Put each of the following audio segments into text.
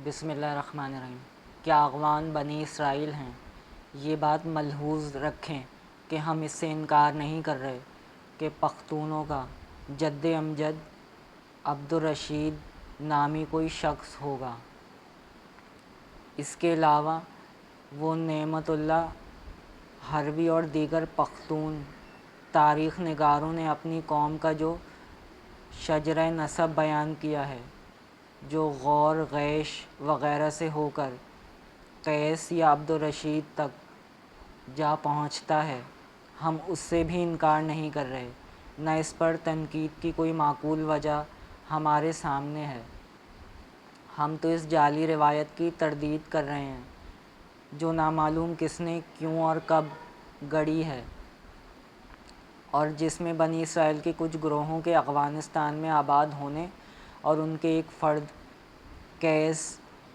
بسم اللہ الرحمن الرحیم۔ کیا اغوان بنی اسرائیل ہیں؟ یہ بات ملحوظ رکھیں کہ ہم اس سے انکار نہیں کر رہے کہ پختونوں کا جد امجد عبدالرشید نامی کوئی شخص ہوگا۔ اس کے علاوہ وہ نعمت اللہ حربی اور دیگر پختون تاریخ نگاروں نے اپنی قوم کا جو شجرہ نسب بیان کیا ہے، جو غور غیش وغیرہ سے ہو کر قیس یا عبدالرشید تک جا پہنچتا ہے، ہم اس سے بھی انکار نہیں کر رہے، نہ اس پر تنقید کی کوئی معقول وجہ ہمارے سامنے ہے۔ ہم تو اس جعلی روایت کی تردید کر رہے ہیں جو نامعلوم کس نے کیوں اور کب گڑھی ہے، اور جس میں بنی اسرائیل کے کچھ گروہوں کے افغانستان میں آباد ہونے اور ان کے ایک فرد قیس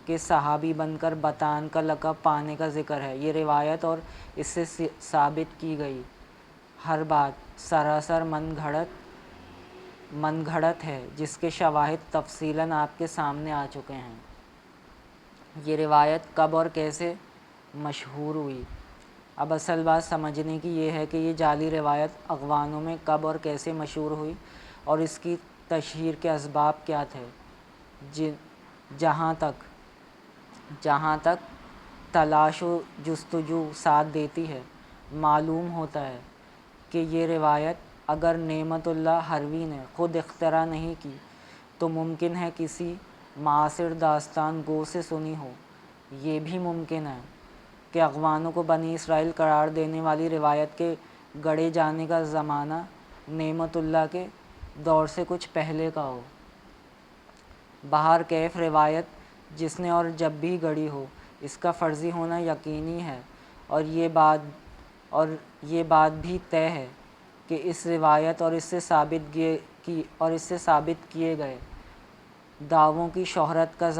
کے صحابی بن کر بطان کا لقب پانے کا ذکر ہے۔ یہ روایت اور اس سے ثابت کی گئی ہر بات سراسر من گھڑت ہے، جس کے شواہد تفصیلاً آپ کے سامنے آ چکے ہیں۔ یہ روایت کب اور کیسے مشہور ہوئی؟ اب اصل بات سمجھنے کی یہ ہے کہ یہ جعلی روایت اغوانوں میں کب اور کیسے مشہور ہوئی اور اس کی تشہیر کے اسباب کیا تھے۔ جہاں تک تلاش و جستجو ساتھ دیتی ہے، معلوم ہوتا ہے کہ یہ روایت اگر نعمت اللہ حربی نے خود اختراع نہیں کی تو ممکن ہے کسی معاصر داستان گو سے سنی ہو۔ یہ بھی ممکن ہے کہ اغوانوں کو بنی اسرائیل قرار دینے والی روایت کے گڑھے جانے کا زمانہ نعمت اللہ کے دور سے کچھ پہلے کا ہو۔ بہرکیف روایت جس نے اور جب بھی گڑھی ہو، اس کا فرضی ہونا یقینی ہے، اور یہ بات بھی طے ہے کہ اس روایت اور اس سے ثابت کیے گئے دعووں کی شہرت کا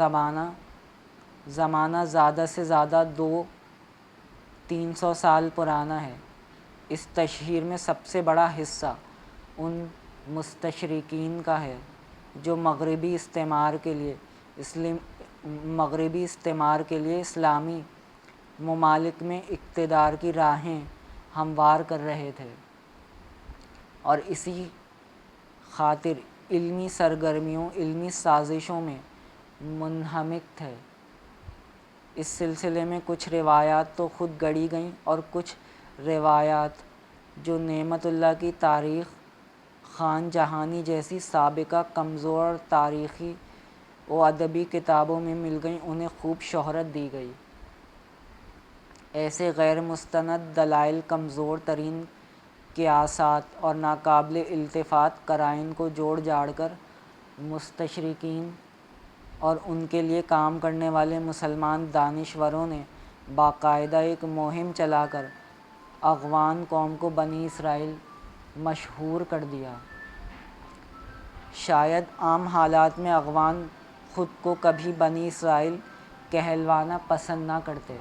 زمانہ زیادہ سے زیادہ 200-300 سال پرانا ہے۔ اس تشہیر میں سب سے بڑا حصہ ان مستشرقین کا ہے جو مغربی استعمار کے لیے اسلامی ممالک میں اقتدار کی راہیں ہموار کر رہے تھے، اور اسی خاطر علمی سرگرمیوں، علمی سازشوں میں منہمک تھے۔ اس سلسلے میں کچھ روایات تو خود گڑھی گئیں اور کچھ روایات جو نعمت اللہ کی تاریخ خان جہانی جیسی سابقہ کمزور تاریخی و ادبی کتابوں میں مل گئیں، انہیں خوب شہرت دی گئی۔ ایسے غیر مستند دلائل، کمزور ترین قیاسات اور ناقابل التفات قرائن کو جوڑ جاڑ کر مستشرقین اور ان کے لیے کام کرنے والے مسلمان دانشوروں نے باقاعدہ ایک مہم چلا کر اغوان قوم کو بنی اسرائیل مشہور کر دیا۔ شاید عام حالات میں اغوان خود کو کبھی بنی اسرائیل کہلوانا پسند نہ کرتے،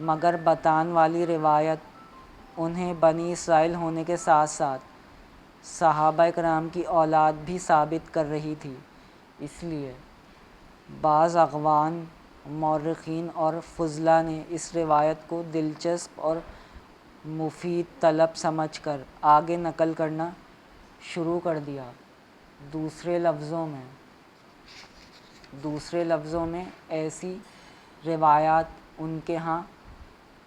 مگر بطان والی روایت انہیں بنی اسرائیل ہونے کے ساتھ ساتھ صحابہ کرام کی اولاد بھی ثابت کر رہی تھی۔ اس لیے بعض اغوان مورخین اور فضلاء نے اس روایت کو دلچسپ اور مفید طلب سمجھ کر آگے نقل کرنا شروع کر دیا۔ دوسرے لفظوں میں ایسی روایات ان کے ہاں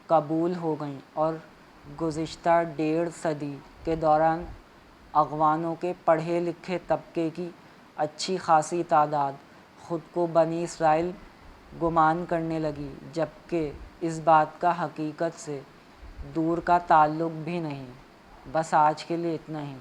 قبول ہو گئیں اور گزشتہ 1.5 صدی کے دوران اغوانوں کے پڑھے لکھے طبقے کی اچھی خاصی تعداد خود کو بنی اسرائیل گمان کرنے لگی، جبکہ اس بات کا حقیقت سے دور کا تعلق بھی نہیں۔ بس آج کے لیے اتنا ہی۔